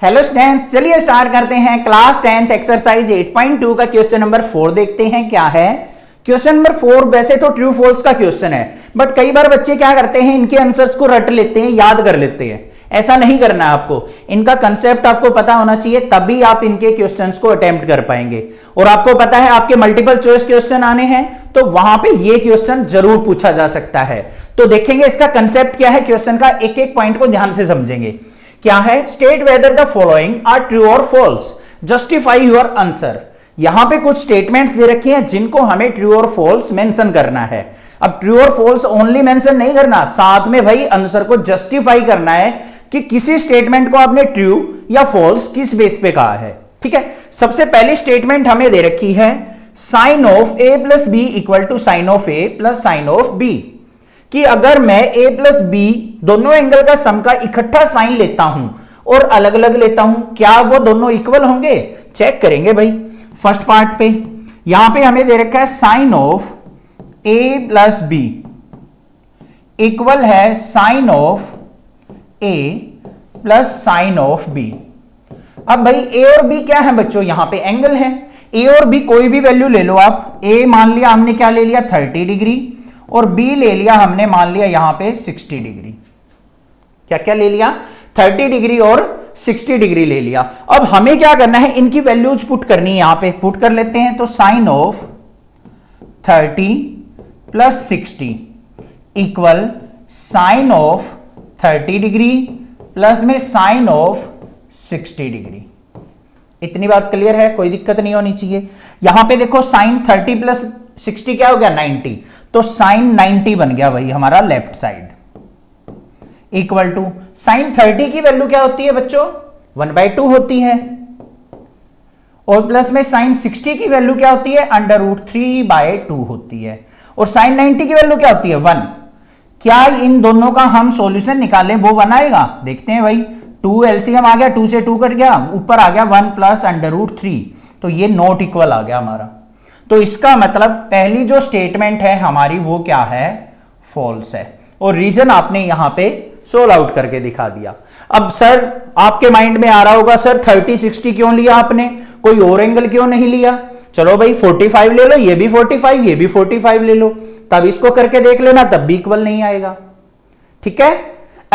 Hello students, चलिए start करते हैं क्लास 10th एक्सरसाइज 8.2 का क्वेश्चन नंबर 4 देखते हैं क्या है। क्वेश्चन नंबर 4 वैसे तो ट्रू फॉल्स का क्वेश्चन है, बट कई बार बच्चे क्या करते हैं, इनके आंसर्स को रट लेते हैं, याद कर लेते हैं। ऐसा नहीं करना है आपको, इनका कंसेप्ट आपको पता होना चाहिए, तभी आप इनके क्वेश्चंस को अटेम्प्ट कर पाएंगे। और आपको पता है आपके मल्टीपल चॉइस क्वेश्चन आने हैं, तो वहां पे ये क्वेश्चन जरूर पूछा जा सकता है। तो देखेंगे इसका कंसेप्ट क्या है, क्वेश्चन का एक एक पॉइंट को ध्यान से समझेंगे। क्या है, state whether the following are true और फॉल्स, जस्टिफाई योर आंसर। यहां पे कुछ स्टेटमेंट्स दे रखी हैं जिनको हमें ट्रू और फॉल्स मेंशन करना है। अब ट्रू और फॉल्स ओनली मेंशन नहीं करना, साथ में भाई आंसर को जस्टिफाई करना है कि किसी स्टेटमेंट को आपने ट्रू या फॉल्स किस बेस पे कहा है। ठीक है, सबसे पहली स्टेटमेंट हमें दे रखी है sine of A plus B equal to sine of A plus sine of B, कि अगर मैं a प्लस बी दोनों एंगल का सम का इकट्ठा साइन लेता हूं और अलग अलग लेता हूं, क्या वो दोनों इक्वल होंगे? चेक करेंगे भाई। फर्स्ट पार्ट पे यहां पे हमें दे रखा है sine of a plus B equal है sine of a plus sine of b। अब भाई a और b क्या है बच्चों, यहां पे एंगल है। a और b कोई भी वैल्यू ले लो आप। a मान लिया हमने, क्या ले लिया, 30 डिग्री, और B ले लिया हमने, मान लिया यहां पे 60 डिग्री। क्या क्या ले लिया, 30 डिग्री और 60 डिग्री ले लिया। अब हमें क्या करना है, इनकी वैल्यूज पुट करनी है, यहां पे पुट कर लेते हैं। तो sine of 30 plus 60 equal sine of 30 degree plus में साइन ऑफ 60 डिग्री। इतनी बात क्लियर है, कोई दिक्कत नहीं होनी चाहिए। यहां पे देखो साइन 30 प्लस 60 क्या हो गया, 90, तो साइन 90 बन गया भाई हमारा left side, equal to sine 30 की वैल्यू क्या होती है बच्चों, 1/2 होती है, और प्लस में साइन 60 की वैल्यू क्या होती है, √3/2 होती है, और साइन 90 की वैल्यू क्या होती है, 1। क्या इन दोनों का हम सॉल्यूशन निकालें वो 1 आएगा? देखते हैं भाई। 2 एलसीएम आ गया, 2 से 2 कट गया, ऊपर आ गया 1 प्लस √3, तो ये नॉट इक्वल आ गया हमारा। तो इसका मतलब पहली जो स्टेटमेंट है हमारी वो क्या है, फॉल्स है, और रीजन आपने यहां पे सोल्व आउट करके दिखा दिया। अब सर आपके माइंड में आ रहा होगा, सर 30-60 क्यों लिया आपने, कोई और एंगल क्यों नहीं लिया? चलो भाई 45 ले लो, ये भी 45, ये भी 45 ले लो, तब इसको करके देख लेना, तब भी इक्वल नहीं आएगा। ठीक है,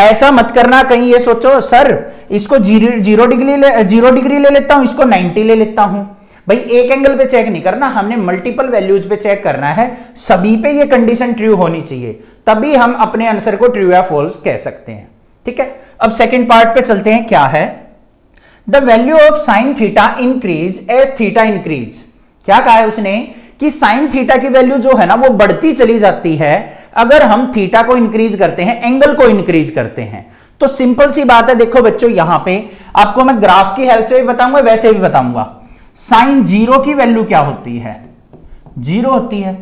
ऐसा मत करना कहीं ये सोचो सर इसको 0 डिग्री ले लेता हूं, इसको 90 ले लेता हूं। भाई एक एंगल पे चेक नहीं करना, हमने मल्टीपल वैल्यूज पे चेक करना है, सभी पे ये कंडीशन ट्रू होनी चाहिए, तभी हम अपने आंसर को ट्रू या फॉल्स कह सकते हैं। ठीक है, अब सेकंड पार्ट पे चलते हैं। क्या है, the value of sine theta increase as theta increase. क्या कहा है उसने कि साइन थीटा की वैल्यू जो है ना वो बढ़ती चली जाती है अगर हम थीटा को इंक्रीज करते हैं, एंगल को इंक्रीज करते हैं। तो सिंपल सी बात है, देखो बच्चों यहां पे आपको मैं ग्राफ की हेल्प से भी बताऊंगा, वैसे भी बताऊंगा। साइन 0 की वैल्यू क्या होती है, 0 होती है,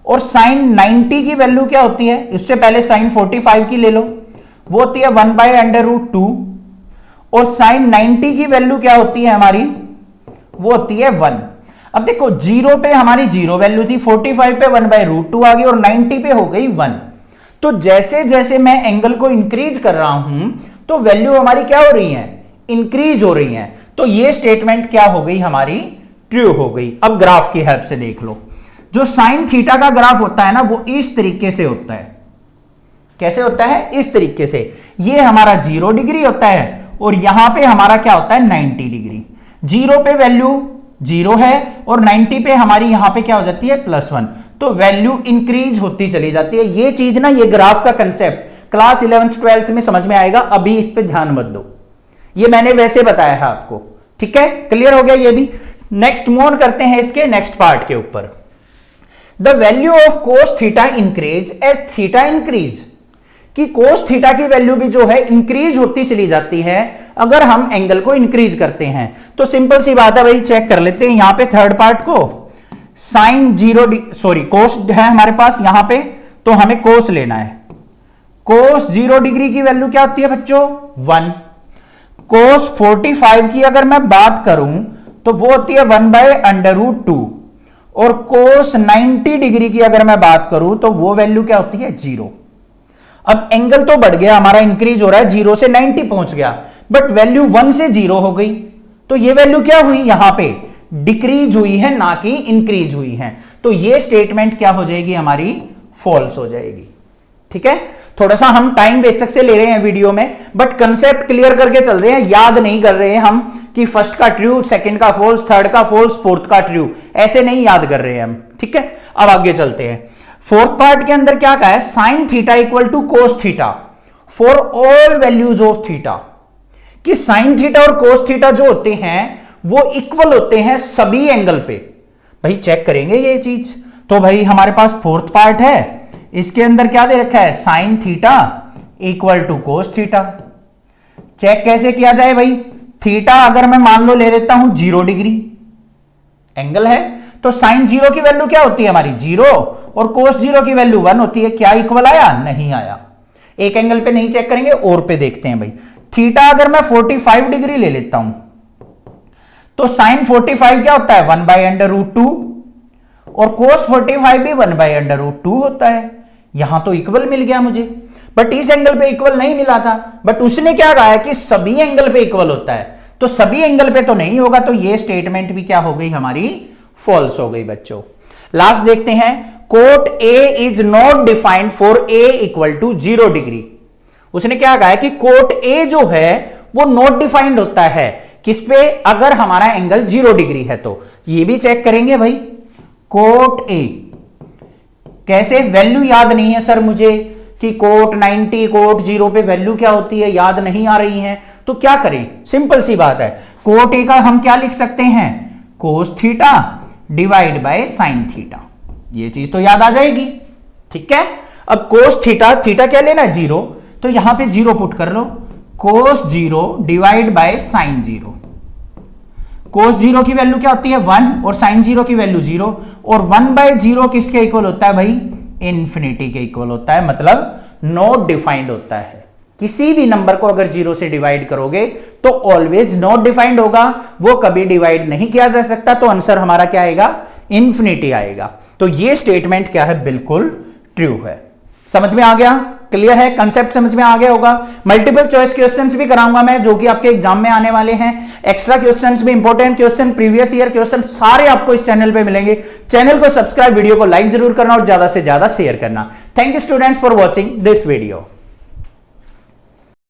और साइन 90 की वैल्यू क्या होती है, इससे पहले साइन 45 की ले लो, वो होती है 1/√2, और साइन 90 की वैल्यू क्या होती है हमारी, वो होती है 1। अब देखो 0 पे हमारी 0 वैल्यू थी, 45 पे 1/√2 आ गई, और 90 पे हो गई 1। तो जैसे जैसे मैं एंगल को इंक्रीज कर रहा हूं तो वैल्यू हमारी क्या हो रही है, इंक्रीज हो रही है। तो ये स्टेटमेंट क्या हो गई हमारी, ट्रू हो गई। अब ग्राफ की हेल्प से देख लो, जो साइन थीटा का ग्राफ होता है ना वो इस तरीके से होता है। कैसे होता है, इस तरीके से। ये हमारा 0 डिग्री होता है, और यहां पे हमारा क्या होता है, 90 डिग्री। 0 पे वैल्यू 0 है, और 90 पे हमारी यहां पे क्या हो जाती है, +1, तो वैल्यू इंक्रीज होती चली जाती है। ये चीज ना, ये ग्राफ का कंसेप्ट क्लास 11th 12th में समझ में आएगा, अभी इस पे ध्यान मत दो, ये मैंने वैसे बताया है आपको। ठीक है, क्लियर हो गया ये भी। नेक्स्ट मूव करते हैं इसके नेक्स्ट पार्ट के ऊपर। The value of cos theta increase as theta increase, कि कोस थीटा की वैल्यू भी जो है इंक्रीज होती चली जाती है अगर हम एंगल को इंक्रीज करते हैं। तो सिंपल सी बात है भाई, चेक कर लेते हैं यहां पे थर्ड पार्ट को। साइन कोस है हमारे पास यहां पे, तो हमें कोस लेना है। कोस 0 डिग्री की वैल्यू क्या होती है बच्चों, 1। कोस 45 की अगर मैं बात करूं तो वो होती है 1/√2, और कोस 90 डिग्री की अगर मैं बात करूं तो वो वैल्यू क्या होती है, 0। अब एंगल तो बढ़ गया हमारा, इंक्रीज हो रहा है, 0 से 90 पहुंच गया, बट वैल्यू 1 से 0 हो गई, तो ये वैल्यू क्या हुई, यहां पे डिक्रीज हुई है ना कि इंक्रीज हुई है। तो ये स्टेटमेंट क्या हो जाएगी हमारी, फॉल्स हो जाएगी। ठीक है, थोड़ा सा हम टाइम बेसिक से ले रहे हैं वीडियो में, बट कंसेप्ट क्लियर करके चल रहे हैं, याद नहीं कर रहे हैं हम कि फर्स्ट का ट्रू, सेकंड का फॉल्स, थर्ड का फॉल्स, फोर्थ का ट्रू, ऐसे नहीं याद कर रहे हैं हम। ठीक है, अब आगे चलते हैं। फोर्थ पार्ट के अंदर क्या कहा है, sine theta equal to cos theta for all values of theta, कि साइन थीटा और कोस थीटा जो होते हैं वो इक्वल होते हैं सभी एंगल पे। भाई चेक करेंगे ये चीज, तो भाई हमारे पास फोर्थ पार्ट है, इसके अंदर क्या दे रखा है, sine theta equal to cos theta. Check कैसे किया जाए भाई, थीटा अगर मैं मान लो ले लेता हूं 0 डिग्री एंगल है, तो साइन 0 की वैल्यू क्या होती है हमारी 0, और कोस 0 की वैल्यू 1 होती है। क्या इक्वल आया, नहीं आया। एक एंगल पे नहीं चेक करेंगे, और पे देखते हैं भाई। थीटा अगर मैं 45 डिग्री ले लेता हूं, तो साइन 45 क्या होता है, 1/√2, और कोस 45 भी 1/√2 होता है। यहां तो इक्वल मिल गया मुझे, बट इस एंगल पे इक्वल नहीं मिला था। बट उसने क्या कहा है कि सभी एंगल पे इक्वल होता है, तो सभी एंगल पे तो नहीं होगा, तो ये स्टेटमेंट भी क्या हो गई हमारी, फॉल्स हो गई बच्चों। लास्ट देखते हैं, cot A is not defined for A equal to 0 degree. उसने क्या कहा है कि कोट ए जो है वो नॉट डिफाइंड होता है किस पे, अगर हमारा एंगल 0 डिग्री है। तो ये भी चेक करेंगे भाई, कोट ए कैसे, वैल्यू याद नहीं है सर मुझे कि कोट 90 कोट 0 पे वैल्यू क्या होती है, याद नहीं आ रही है, तो क्या करें, सिंपल सी बात है, कोट ए का हम क्या लिख सकते हैं, cos theta divide by sine theta, ये चीज तो याद आ जाएगी। ठीक है, अब कोस थीटा, थीटा क्या लेना है 0, तो यहां पे 0 पुट कर लो, कोस 0 डिवाइड बाय साइन 0। कोस 0 की वैल्यू क्या होती है 1, और साइन 0 की वैल्यू 0, और 1/0 किसके इक्वल होता है भाई, इंफिनिटी के इक्वल होता है, मतलब नॉट डिफाइंड होता है। किसी भी नंबर को अगर 0 से डिवाइड करोगे तो ऑलवेज नॉट डिफाइंड होगा, वो कभी डिवाइड नहीं किया जा सकता, तो आंसर हमारा क्या आएगा, इंफिनिटी आएगा। तो ये स्टेटमेंट क्या है, बिल्कुल ट्रू है। समझ में आ गया, क्लियर है, कंसेप्ट समझ में आ गया होगा। मल्टीपल चॉइस क्वेश्चंस भी कराऊंगा मैं, जो कि आपके एग्जाम में आने वाले हैं। एक्स्ट्रा क्वेश्चंस भी, important question, previous year question सारे आपको इस चैनल पे मिलेंगे। चैनल को सब्सक्राइब, वीडियो को लाइक जरूर करना और ज्यादा से ज्यादा शेयर करना। Thank you students for watching this video.